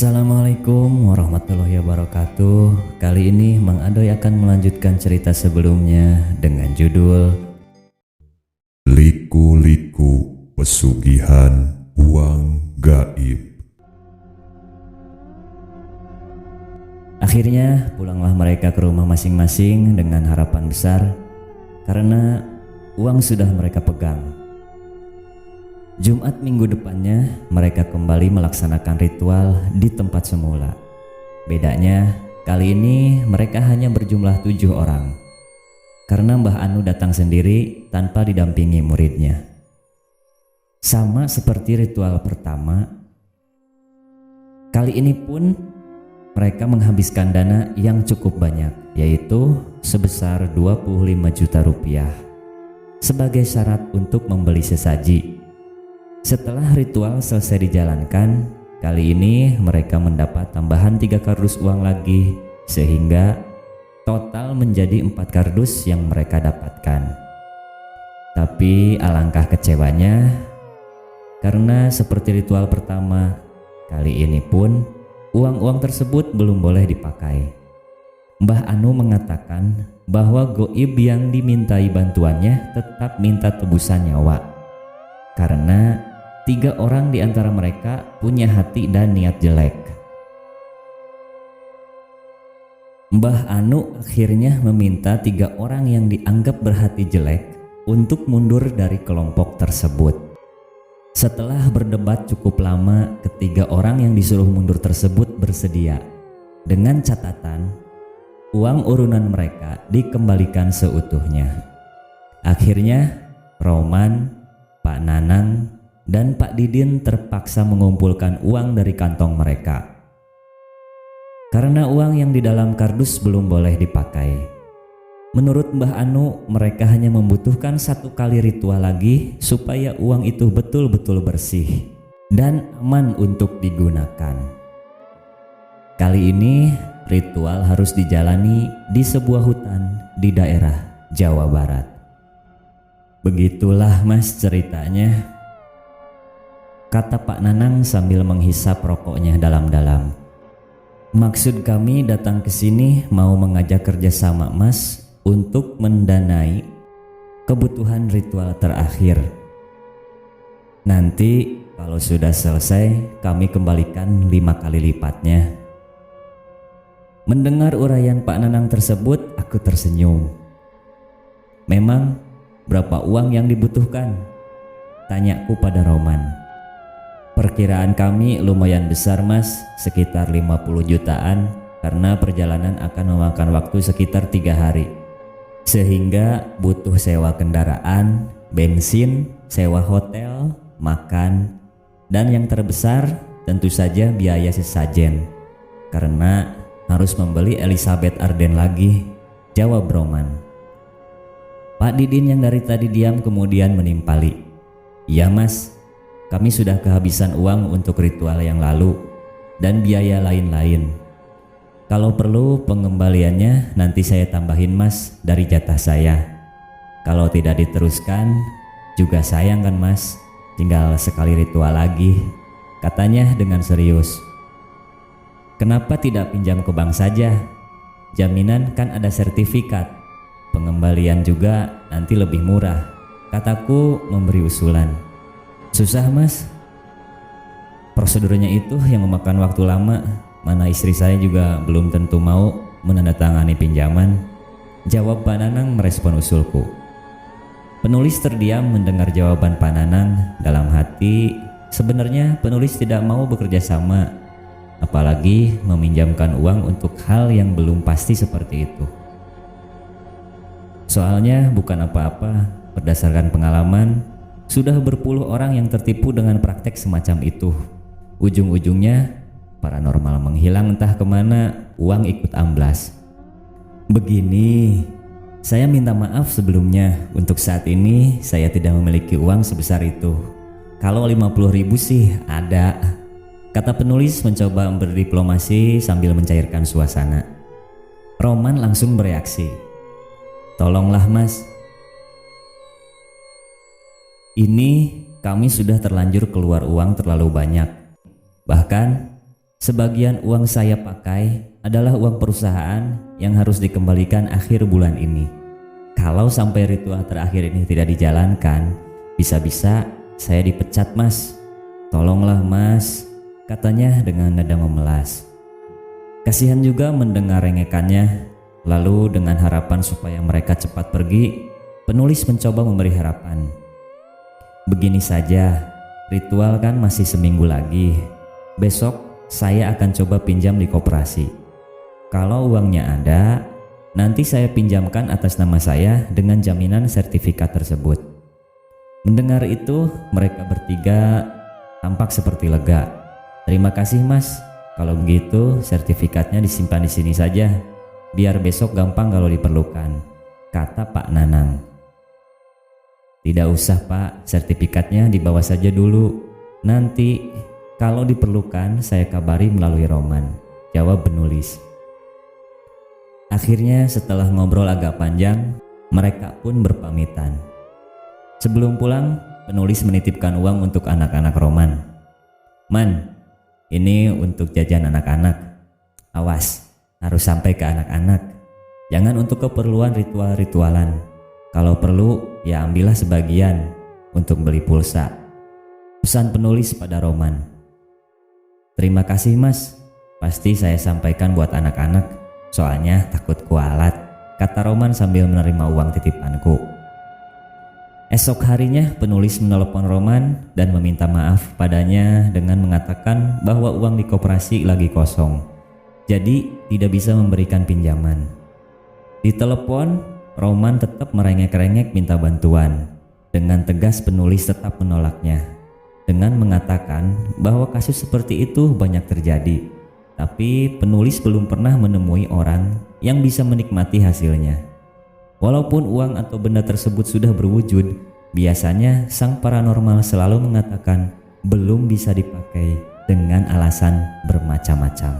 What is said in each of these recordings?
Assalamualaikum warahmatullahi wabarakatuh. Kali ini Mang Adoy akan melanjutkan cerita sebelumnya dengan judul Liku-liku pesugihan uang gaib. Akhirnya pulanglah mereka ke rumah masing-masing dengan harapan besar karena uang sudah mereka pegang. Jumat minggu depannya mereka kembali melaksanakan ritual di tempat semula. Bedanya kali ini mereka hanya berjumlah 7 orang karena Mbah Anu datang sendiri tanpa didampingi muridnya. Sama seperti ritual pertama, kali ini pun mereka menghabiskan dana yang cukup banyak, yaitu sebesar 25 juta rupiah sebagai syarat untuk membeli sesaji. Setelah ritual selesai dijalankan, kali ini mereka mendapat tambahan 3 kardus uang lagi, sehingga total menjadi 4 kardus yang mereka dapatkan. Tapi alangkah kecewanya, karena seperti ritual pertama, kali ini pun uang-uang tersebut belum boleh dipakai. Mbah Anu mengatakan bahwa goib yang dimintai bantuannya tetap minta tebusan nyawa, karena 3 orang di antara mereka punya hati dan niat jelek. Mbah Anu akhirnya meminta 3 orang yang dianggap berhati jelek untuk mundur dari kelompok tersebut. Setelah berdebat cukup lama, ketiga orang yang disuruh mundur tersebut bersedia, dengan catatan uang urunan mereka dikembalikan seutuhnya. Akhirnya Roman, Pak Nanang, dan Pak Didin terpaksa mengumpulkan uang dari kantong mereka. Karena uang yang di dalam kardus belum boleh dipakai, menurut Mbah Anu mereka hanya membutuhkan 1 kali ritual lagi supaya uang itu betul-betul bersih dan aman untuk digunakan. Kali ini ritual harus dijalani di sebuah hutan di daerah Jawa Barat. Begitulah Mas ceritanya, kata Pak Nanang sambil menghisap rokoknya dalam-dalam. Maksud kami datang ke sini mau mengajak kerjasama Mas untuk mendanai kebutuhan ritual terakhir. Nanti kalau sudah selesai kami kembalikan 5 kali lipatnya. Mendengar uraian Pak Nanang tersebut, aku tersenyum. Memang berapa uang yang dibutuhkan? Tanyaku pada Roman. Perkiraan kami lumayan besar Mas, sekitar 50 jutaan karena perjalanan akan memakan waktu sekitar 3 hari. Sehingga butuh sewa kendaraan, bensin, sewa hotel, makan, dan yang terbesar tentu saja biaya sesajen. Karena harus membeli Elizabeth Arden lagi, jawab Roman. Pak Didin yang dari tadi diam kemudian menimpali. Iya Mas, kami sudah kehabisan uang untuk ritual yang lalu dan biaya lain-lain. Kalau perlu pengembaliannya nanti saya tambahin Mas dari jatah saya. Kalau tidak diteruskan juga sayang kan Mas, tinggal sekali ritual lagi, katanya dengan serius. Kenapa tidak pinjam ke bank saja? Jaminan kan ada sertifikat. Pengembalian juga nanti lebih murah, kataku memberi usulan. Susah Mas, prosedurnya itu yang memakan waktu lama, mana istri saya juga belum tentu mau menandatangani pinjaman, jawab Pak Nanang merespon usulku. Penulis terdiam mendengar jawaban Pak Nanang. Dalam hati sebenarnya penulis tidak mau bekerja sama, apalagi meminjamkan uang untuk hal yang belum pasti seperti itu. Soalnya bukan apa-apa, berdasarkan pengalaman sudah berpuluh orang yang tertipu dengan praktek semacam itu. Ujung-ujungnya paranormal menghilang entah kemana, uang ikut amblas. Begini, saya minta maaf sebelumnya, untuk saat ini saya tidak memiliki uang sebesar itu. Kalau 50.000 sih ada, kata penulis mencoba berdiplomasi sambil mencairkan suasana. Roman langsung bereaksi. Tolonglah Mas, ini kami sudah terlanjur keluar uang terlalu banyak. Bahkan Sebagian uang saya pakai adalah uang perusahaan yang harus dikembalikan akhir bulan ini. Kalau sampai ritual terakhir ini tidak dijalankan, bisa-bisa saya dipecat, Mas. Tolonglah, Mas, katanya dengan nada memelas. Kasihan juga mendengar rengekannya. Lalu dengan harapan supaya mereka cepat pergi, penulis mencoba memberi harapan. Begini saja, ritual kan masih seminggu lagi. Besok saya akan coba pinjam di koperasi. Kalau uangnya ada, nanti saya pinjamkan atas nama saya dengan jaminan sertifikat tersebut. Mendengar itu, mereka bertiga tampak seperti lega. Terima kasih, Mas. Kalau begitu, sertifikatnya disimpan di sini saja, biar besok gampang kalau diperlukan, kata Pak Nanang. Tidak usah, Pak, sertifikatnya dibawa saja dulu. Nanti kalau diperlukan saya kabari melalui Roman, jawab penulis. Akhirnya setelah ngobrol agak panjang, mereka pun berpamitan. Sebelum pulang, penulis menitipkan uang untuk anak-anak Roman. Man, ini untuk jajan anak-anak. Awas, harus sampai ke anak-anak. Jangan untuk keperluan ritual-ritualan. Kalau perlu, ya ambillah sebagian untuk beli pulsa. Pesan penulis pada Roman. Terima kasih, Mas. Pasti saya sampaikan buat anak-anak, soalnya takut kualat, kata Roman sambil menerima uang titipanku. Esok harinya penulis menelepon Roman dan meminta maaf padanya dengan mengatakan bahwa uang di koperasi lagi kosong, jadi tidak bisa memberikan pinjaman. Di telepon, Roman tetap merengek-rengek minta bantuan. Dengan tegas penulis tetap menolaknya dengan mengatakan bahwa kasus seperti itu banyak terjadi, tapi penulis belum pernah menemui orang yang bisa menikmati hasilnya. Walaupun uang atau benda tersebut sudah berwujud, biasanya sang paranormal selalu mengatakan belum bisa dipakai dengan alasan bermacam-macam.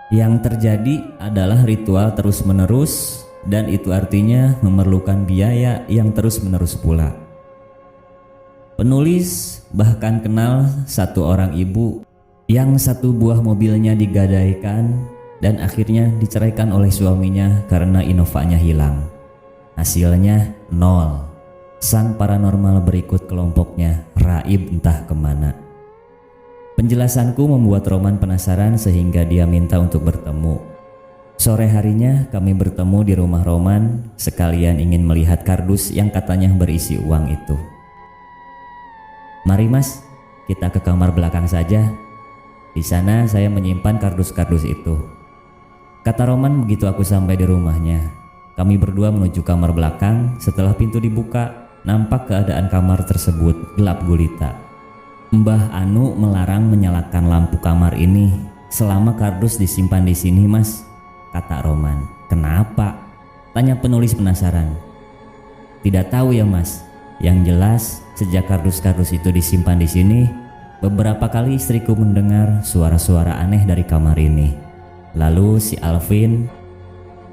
Yang terjadi adalah ritual terus-menerus, dan itu artinya memerlukan biaya yang terus-menerus pula. Penulis bahkan kenal satu orang ibu yang satu buah mobilnya digadaikan dan akhirnya diceraikan oleh suaminya karena Innovanya hilang. Hasilnya nol. Sang paranormal berikut kelompoknya raib entah kemana. Penjelasanku membuat Roman penasaran sehingga dia minta untuk bertemu. Sore harinya kami bertemu di rumah Roman, sekalian ingin melihat kardus yang katanya berisi uang itu. Mari, Mas, kita ke kamar belakang saja. Di sana saya menyimpan kardus-kardus itu, kata Roman begitu aku sampai di rumahnya. Kami berdua menuju kamar belakang. Setelah pintu dibuka, nampak keadaan kamar tersebut gelap gulita. Mbah Anu melarang menyalakan lampu kamar ini selama kardus disimpan di sini, Mas, kata Roman. Kenapa? Tanya penulis penasaran. Tidak tahu ya, Mas. Yang jelas sejak kardus-kardus itu disimpan di sini, beberapa kali istriku mendengar suara-suara aneh dari kamar ini. Lalu si Alvin,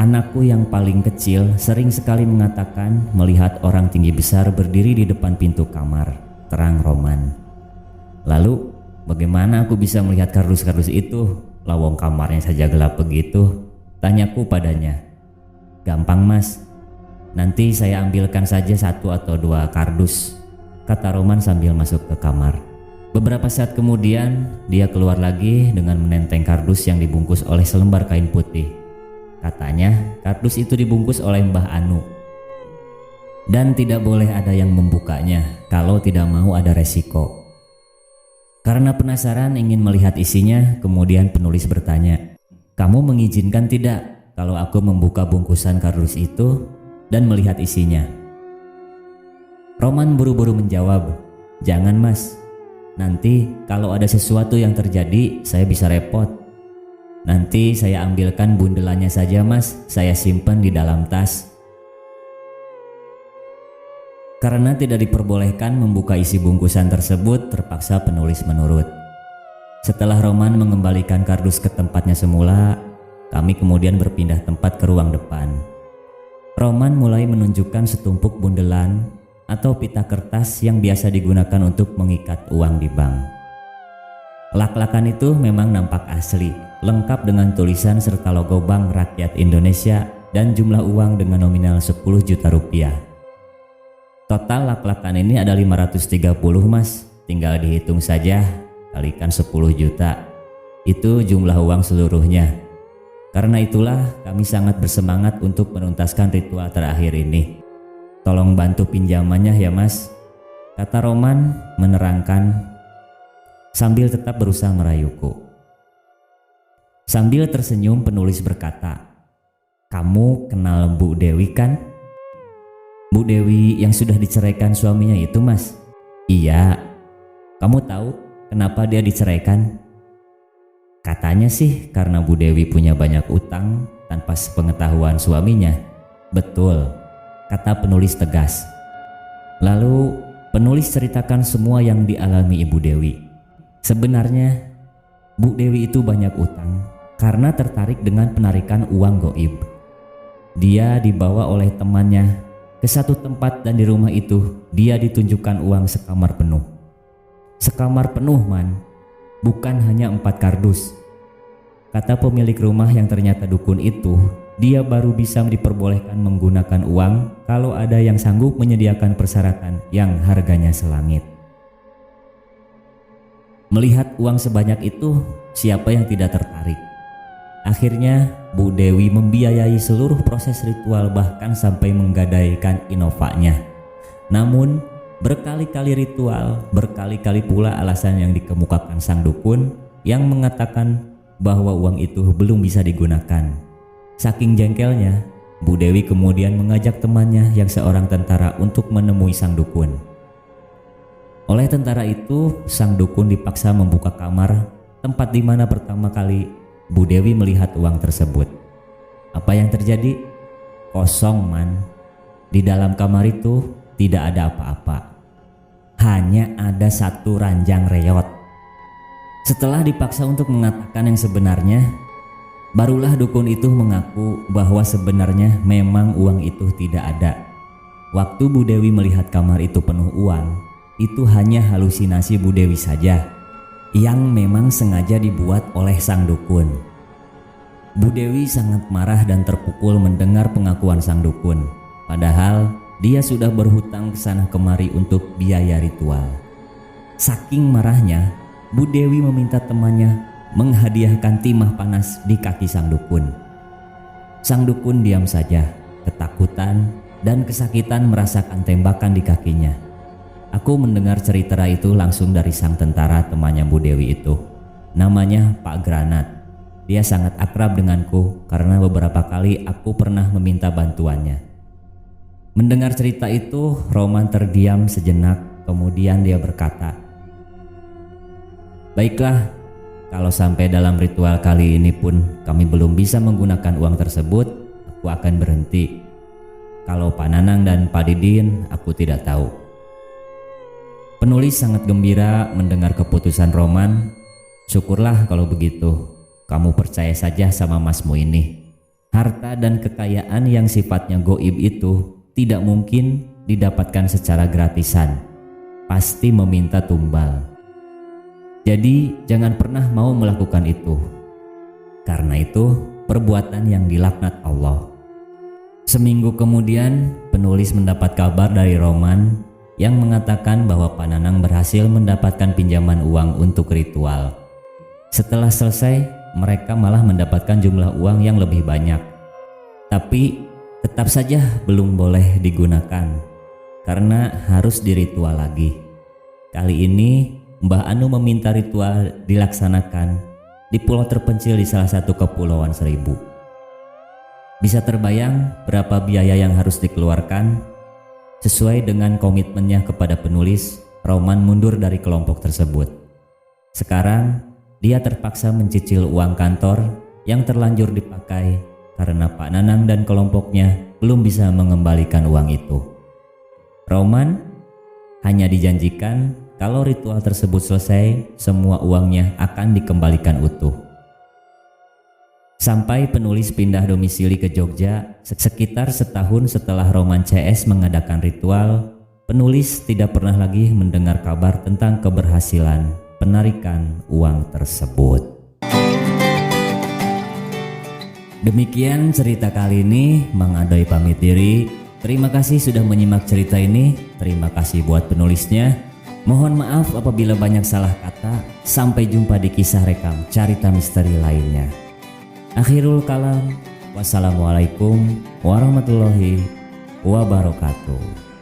anakku yang paling kecil, sering sekali mengatakan melihat orang tinggi besar berdiri di depan pintu kamar, terang Roman. Lalu bagaimana aku bisa melihat kardus-kardus itu? Lawang kamarnya saja gelap begitu, tanyaku padanya. Gampang, Mas. Nanti saya ambilkan saja 1 atau 2 kardus, kata Roman sambil masuk ke kamar. Beberapa saat kemudian dia keluar lagi dengan menenteng kardus yang dibungkus oleh selembar kain putih. Katanya kardus itu dibungkus oleh Mbah Anu dan tidak boleh ada yang membukanya kalau tidak mau ada resiko. Karena penasaran ingin melihat isinya, kemudian penulis bertanya, "Kamu mengizinkan tidak kalau aku membuka bungkusan kardus itu dan melihat isinya?" Roman buru-buru menjawab, "Jangan, Mas. Nanti kalau ada sesuatu yang terjadi, saya bisa repot. Nanti saya ambilkan bundelannya saja, Mas. Saya simpan di dalam tas." Karena tidak diperbolehkan membuka isi bungkusan tersebut, terpaksa penulis menurut. Setelah Roman mengembalikan kardus ke tempatnya semula, kami kemudian berpindah tempat ke ruang depan. Roman mulai menunjukkan setumpuk bundelan atau pita kertas yang biasa digunakan untuk mengikat uang di bank. Lak-lakan itu memang nampak asli, lengkap dengan tulisan serta logo Bank Rakyat Indonesia dan jumlah uang dengan nominal 10 juta rupiah. Total lak-lakan ini ada 530 mas, tinggal dihitung saja, kalikan 10 juta. Itu jumlah uang seluruhnya. Karena itulah kami sangat bersemangat untuk menuntaskan ritual terakhir ini. Tolong bantu pinjamannya ya mas, kata Roman menerangkan sambil tetap berusaha merayuku. Sambil tersenyum penulis berkata, "Kamu kenal Bu Dewi kan?" "Bu Dewi yang sudah diceraikan suaminya itu mas?" "Iya." "Kamu tahu kenapa dia diceraikan?" "Katanya sih karena Bu Dewi punya banyak utang tanpa sepengetahuan suaminya." "Betul," kata penulis tegas. Lalu penulis ceritakan semua yang dialami Ibu Dewi. Sebenarnya Bu Dewi itu banyak utang karena tertarik dengan penarikan uang goib. Dia dibawa oleh temannya ke satu tempat dan di rumah itu dia ditunjukkan uang sekamar penuh. Sekamar penuh man, bukan hanya 4 kardus. Kata pemilik rumah yang ternyata dukun itu, dia baru bisa diperbolehkan menggunakan uang kalau ada yang sanggup menyediakan persyaratan yang harganya selangit. Melihat uang sebanyak itu, siapa yang tidak tertarik? Akhirnya Bu Dewi membiayai seluruh proses ritual bahkan sampai menggadaikan Innovanya. Namun berkali-kali ritual, berkali-kali pula alasan yang dikemukakan sang dukun yang mengatakan bahwa uang itu belum bisa digunakan. Saking jengkelnya, Bu Dewi kemudian mengajak temannya yang seorang tentara untuk menemui sang dukun. Oleh tentara itu, sang dukun dipaksa membuka kamar tempat di mana pertama kali Bu Dewi melihat uang tersebut. Apa yang terjadi? Kosong man. Di dalam kamar itu tidak ada apa-apa. Hanya ada satu ranjang reot. Setelah dipaksa untuk mengatakan yang sebenarnya, barulah dukun itu mengaku bahwa sebenarnya memang uang itu tidak ada. Waktu Bu Dewi melihat kamar itu penuh uang, itu hanya halusinasi Bu Dewi saja yang memang sengaja dibuat oleh sang dukun. Bu Dewi sangat marah dan terpukul mendengar pengakuan sang dukun, padahal dia sudah berhutang ke sana kemari untuk biaya ritual. Saking marahnya, Bu Dewi meminta temannya menghadiahkan timah panas di kaki sang dukun. Sang dukun diam saja, ketakutan dan kesakitan merasakan tembakan di kakinya. Aku mendengar cerita itu langsung dari sang tentara temannya Bu Dewi itu. Namanya Pak Granat. Dia sangat akrab denganku karena beberapa kali aku pernah meminta bantuannya. Mendengar cerita itu, Roman terdiam sejenak, kemudian dia berkata, "Baiklah, kalau sampai dalam ritual kali ini pun kami belum bisa menggunakan uang tersebut, aku akan berhenti. Kalau Pak Nanang dan Pak Didin, aku tidak tahu." Penulis sangat gembira mendengar keputusan Roman. "Syukurlah kalau begitu. Kamu percaya saja sama masmu ini. Harta dan kekayaan yang sifatnya goib itu tidak mungkin didapatkan secara gratisan. Pasti meminta tumbal. Jadi jangan pernah mau melakukan itu. Karena itu perbuatan yang dilaknat Allah." Seminggu kemudian penulis mendapat kabar dari Roman yang mengatakan bahwa Pak Nanang berhasil mendapatkan pinjaman uang untuk ritual. Setelah selesai, mereka malah mendapatkan jumlah uang yang lebih banyak. Tapi tetap saja belum boleh digunakan karena harus diritual lagi. Kali ini Mbah Anu meminta ritual dilaksanakan di pulau terpencil di salah satu kepulauan Seribu. Bisa terbayang berapa biaya yang harus dikeluarkan? Sesuai dengan komitmennya kepada penulis, Roman mundur dari kelompok tersebut. Sekarang dia terpaksa mencicil uang kantor yang terlanjur dipakai karena Pak Nanang dan kelompoknya belum bisa mengembalikan uang itu. Roman hanya dijanjikan kalau ritual tersebut selesai, semua uangnya akan dikembalikan utuh. Sampai penulis pindah domisili ke Jogja, sekitar setahun setelah Roman CS mengadakan ritual, penulis tidak pernah lagi mendengar kabar tentang keberhasilan penarikan uang tersebut. Demikian cerita kali ini, Mang Adoy pamit diri. Terima kasih sudah menyimak cerita ini. Terima kasih buat penulisnya. Mohon maaf apabila banyak salah kata. Sampai jumpa di kisah rekam Carita Misteri lainnya. Akhirul kalam. Wassalamualaikum warahmatullahi wabarakatuh.